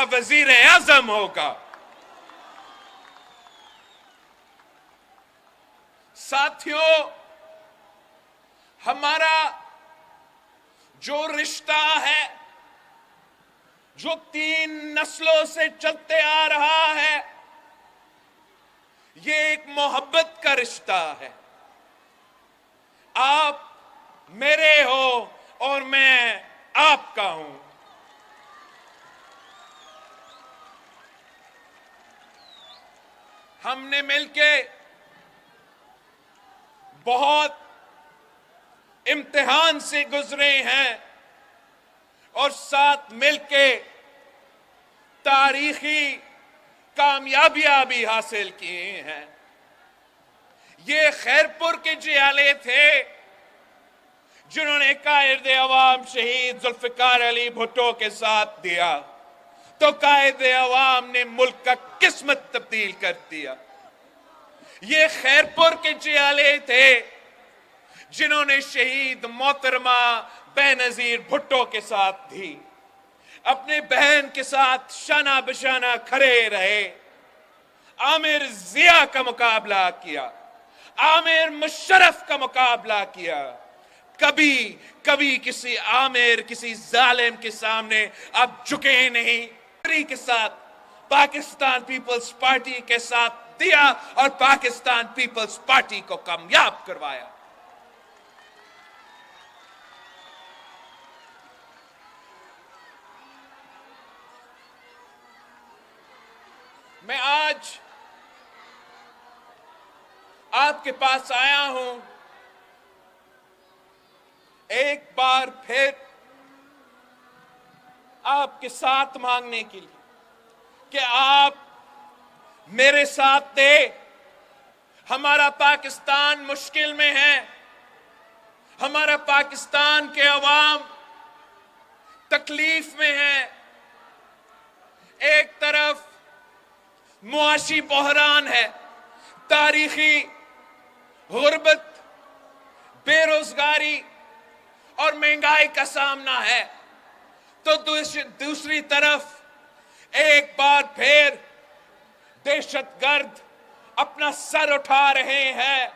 ہمارا وزیر اعظم ہوگا۔ ساتھیوں، ہمارا جو رشتہ ہے، جو 3 نسلوں سے چلتے آ رہا ہے، یہ ایک محبت کا رشتہ ہے۔ آپ میرے ہو اور میں آپ کا ہوں۔ ہم نے مل کے بہت امتحان سے گزرے ہیں اور ساتھ مل کے تاریخی کامیابیاں بھی حاصل کی ہیں۔ یہ خیرپور کے جیالے تھے جنہوں نے قائد عوام شہید ذوالفقار علی بھٹو کے ساتھ دیا تو قائد عوام نے ملک کا قسمت تبدیل کر دیا۔ یہ خیرپور کے جیالے تھے جنہوں نے شہید محترمہ بینظیر بھٹو کے ساتھ دی، اپنے بہن کے ساتھ شانہ بشانہ کھڑے رہے، عامر ضیاء کا مقابلہ کیا، عامر مشرف کا مقابلہ کیا۔ کبھی کسی عامر، کسی ظالم کے سامنے آپ جھکے نہیں۔ کے ساتھ پاکستان پیپلز پارٹی کے ساتھ دیا اور پاکستان پیپلز پارٹی کو کامیاب کروایا۔ میں آج آپ کے پاس آیا ہوں ایک بار پھر آپ کے ساتھ مانگنے کے لیے کہ آپ میرے ساتھ دیں۔ ہمارا پاکستان مشکل میں ہے، ہمارا پاکستان کے عوام تکلیف میں ہے۔ ایک طرف معاشی بحران ہے، تاریخی غربت، بے روزگاری اور مہنگائی کا سامنا ہے، تو دوسری طرف ایک بار پھر دہشت گرد اپنا سر اٹھا رہے ہیں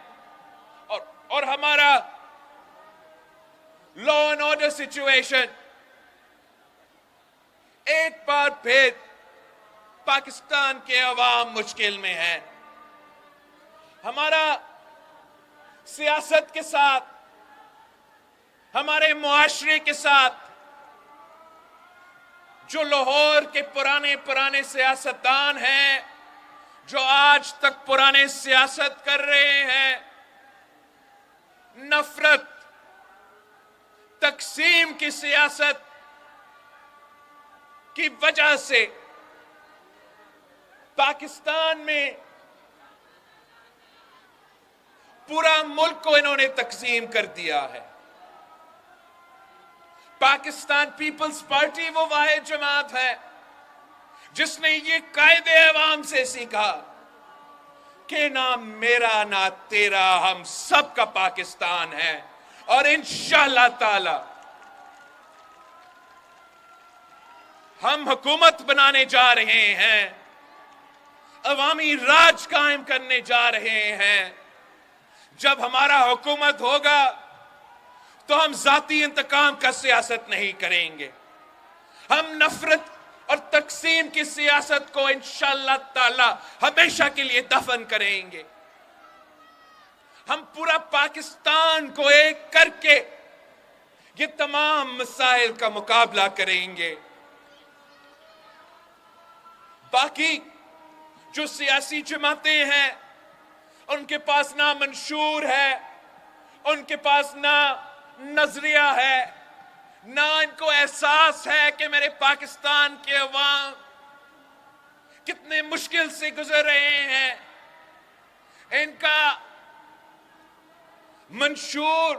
اور ہمارا لا اینڈ آرڈر سچویشن ایک بار پھر پاکستان کے عوام مشکل میں ہے۔ ہمارا سیاست کے ساتھ، ہمارے معاشرے کے ساتھ جو لاہور کے پرانے سیاستدان ہیں، جو آج تک پرانے سیاست کر رہے ہیں، نفرت، تقسیم کی سیاست کی وجہ سے پاکستان میں پورا ملک کو انہوں نے تقسیم کر دیا ہے۔ پاکستان پیپلز پارٹی وہ واحد جماعت ہے جس نے یہ قائد عوام سے سیکھا کہ نہ میرا نہ تیرا، ہم سب کا پاکستان ہے، اور انشاءاللہ تعالی ہم حکومت بنانے جا رہے ہیں، عوامی راج قائم کرنے جا رہے ہیں۔ جب ہمارا حکومت ہوگا تو ہم ذاتی انتقام کا سیاست نہیں کریں گے، ہم نفرت اور تقسیم کی سیاست کو انشاءاللہ تعالی ہمیشہ کے لیے دفن کریں گے۔ ہم پورا پاکستان کو ایک کر کے یہ تمام مسائل کا مقابلہ کریں گے۔ باقی جو سیاسی جماعتیں ہیں ان کے پاس نہ منشور ہے، ان کے پاس نہ نظریہ ہے، نہ ان کو احساس ہے کہ میرے پاکستان کے عوام کتنے مشکل سے گزر رہے ہیں۔ ان کا منشور